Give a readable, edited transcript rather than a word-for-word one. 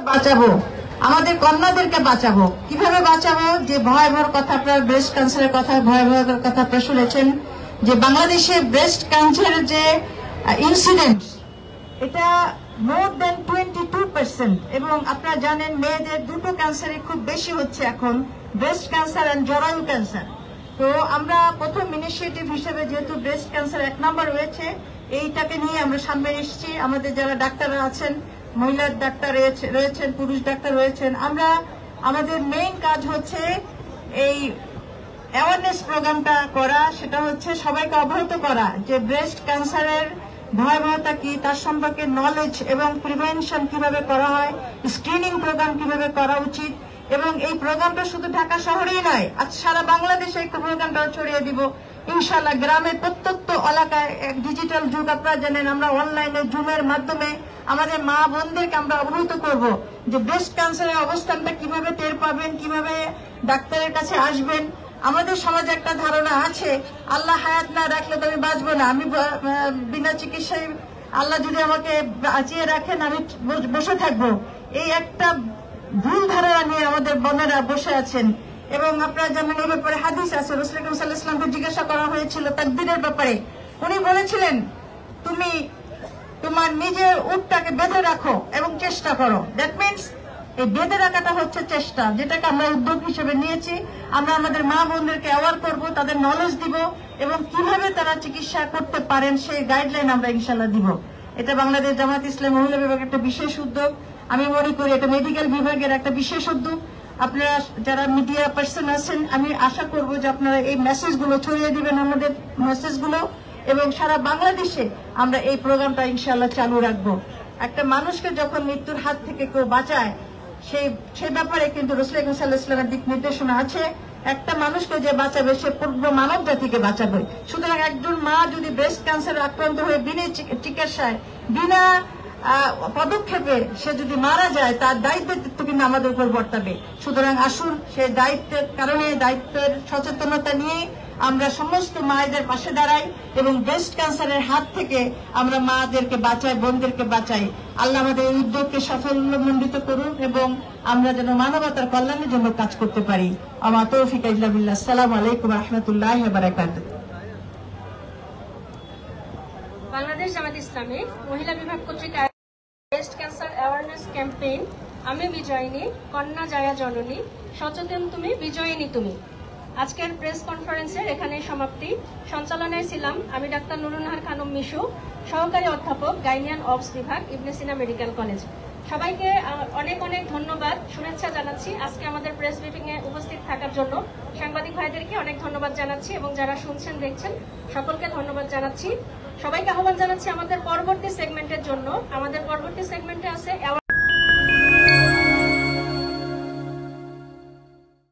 বাঁচাবো, আমাদের কন্যাদেরকে বাঁচাবো। কিভাবে বাঁচাবো? যে ভয়াবহ কথা, আপনার ব্রেস্ট ক্যান্সারের কথা, ভয়াবহ কথা আপনারা শুনেছেন যে বাংলাদেশে ব্রেস্ট ক্যান্সারের যে ইনসিডেন্ট, এটা মোর দেন 22%। এবং আপনারা জানেন মেয়েদের দুটো ক্যান্সারই খুব বেশি হচ্ছে এখন, ব্রেস্ট ক্যান্সার এন্ড জরায়ু ক্যান্সার। তো আমরা প্রথম ইনিশিয়েটিভ হিসেবে যেহেতু ব্রেস্ট ক্যান্সার 1 নম্বর রয়েছে, এইটাকে নিয়ে আমরা সামনে এসেছি। আমাদের যারা ডাক্তাররা আছেন, মহিলা ডাক্তার রয়েছেন, পুরুষ ডাক্তার রয়েছেন, আমরা আমাদের মেইন কাজ হচ্ছে এই অ্যাওয়ারনেস প্রোগ্রামটা করা। সেটা হচ্ছে সবাইকে অবহিত করা যে ব্রেস্ট ক্যান্সারের ভয়াবহতা কি, তার সম্পর্কে নলেজ এবং প্রিভেনশন কিভাবে করা হয়, স্ক্রিনিং প্রোগ্রাম কিভাবে করা উচিত। এবং এই প্রোগ্রামটা শুধু ঢাকা শহরেই নয়, আজ সারা বাংলাদেশে এই প্রোগ্রামটা ছড়িয়ে দিব ইনশাআল্লাহ। গ্রামের প্রত্যন্ত এলাকায় এক ডিজিটাল যুগ, আপনারা জানেন, আমরা অনলাইনে জুমের মাধ্যমে আমাদের মা বোনদেরকে আমরা অবহিত করব যে ব্রেস্ট ক্যান্সারের অবস্থানটা কিভাবে টের পাবেন, কিভাবে ডাক্তারের কাছে আসবেন। আমাদের সমাজে একটা ধারণা আছে, আল্লাহ হায়াত না রাখলে তো আমি বাঁচবো না, আমি বিনা চিকিৎসায় আল্লাহ যদি আমাকে বাঁচিয়ে রাখেন আমি বসে থাকবো। এই একটা ভুল ধারণা নিয়ে আমাদের বোনেরা বসে আছেন। এবং আপনারা জানেন এই ব্যাপারে হাদিস আছে, রাসূল সাল্লাল্লাহু আলাইহি ওয়াসাল্লামকে জিজ্ঞাসা করা হয়েছিল তাকদীরের ব্যাপারে। উনি বলেছিলেন, তুমি তোমার নিজের উটটাকে বেঁধে রাখো এবং চেষ্টা করো। দ্যাট মিনস এই বেঁধে রাখাটা হচ্ছে চেষ্টা, যেটাকে আমরা উদ্যোগ হিসেবে নিয়েছি। আমরা আমাদের মা বোনদেরকে অ্যাওয়ার করব, তাদের নলেজ দিব এবং কিভাবে তারা চিকিৎসা করতে পারেন সেই গাইডলাইন আমরা ইনশাআল্লাহ দিব। এটা বাংলাদেশ জামায়াত ইসলামী মহিলা বিভাগের একটা বিশেষ উদ্যোগ। আমি মনে করি এটা মেডিকেল বিভাগের একটা বিশেষ উদ্যোগ। আপনারা যারা মিডিয়া পার্সন আছেন, আমি আশা করব যে আপনারা এই মেসেজগুলো ছড়িয়ে দিবেন, আমাদের মেসেজগুলো, এবং সারা বাংলাদেশে আমরা এই প্রোগ্রামটা ইনশাআল্লাহ চালু রাখবো। একটা মানুষকে যখন মৃত্যুর হাত থেকে কেউ বাঁচায়, সেই ব্যাপারে কিন্তু রাসূল সাল্লাল্লাহু আলাইহি ওয়াসাল্লামের দিক নির্দেশনা আছে। একটা মানুষকে যে বাঁচাবে সে পূর্ণ মানব জাতিকে বাঁচাবে। সুতরাং একজন মা যদি ব্রেস্ট ক্যান্সারে আক্রান্ত হয়ে বিনা চিকিৎসায়, বিনা পদক্ষেপে সে যদি মারা যায়, তার দায়িত্ব কিন্তু আমাদের উপর বর্তাবে। সুতরাং আসুন সেই দায়িত্বের কারণে, দায়িত্বের সচেতনতা নিয়ে আমরা সমস্ত মায়েদের পাশে দাঁড়াই এবং ব্রেস্ট ক্যান্সারের হাত থেকে আমরা মাদেরকে বাঁচাই, বোনদেরকে বাঁচাই। আল্লাহ আমাদের এই উদ্যোগকে সাফল্যমণ্ডিত করুন এবং আমরা যেন মানবতার কল্যাণের জন্য কাজ করতে পারি। আমার তৌফিক ইল্লা বিল্লাহ। আসসালামু আলাইকুম ওয়া রাহমাতুল্লাহি ওয়া বারাকাতুহু। বাংলাদেশ জামায়াত ইসলামী মহিলা বিভাগ কর্তৃক ব্রেস্ট ক্যান্সার অ্যাওয়ারনেস ক্যাম্পেইন আমি বিজয়িনী, কন্যা জায়া জননী, সচেতন তুমি, বিজয়িনী তুমি। আজকের প্রেস কনফারেন্সের এখানে সমাপ্তি। সঞ্চালনায় ছিলাম আমি ডাক্তার নুরুন্নাহার খানম মিশু, সহকারী অধ্যাপক, গাইনিয়ান অবস বিভাগ, ইবনে সিনা মেডিকেল কলেজ। সবাইকে অনেক অনেক ধন্যবাদ, শুভেচ্ছা জানাচ্ছি আজকে আমাদের প্রেস ব্রিফিং এ উপস্থিত থাকার জন্য। সাংবাদিক ভাইদেরকে অনেক ধন্যবাদ জানাচ্ছি এবং যারা শুনছেন দেখছেন সকলকে ধন্যবাদ জানাচ্ছি। সবাইকে আহ্বান জানাচ্ছি আমাদের পরবর্তী সেগমেন্টের জন্য। আমাদের পরবর্তী সেগমেন্টে আছে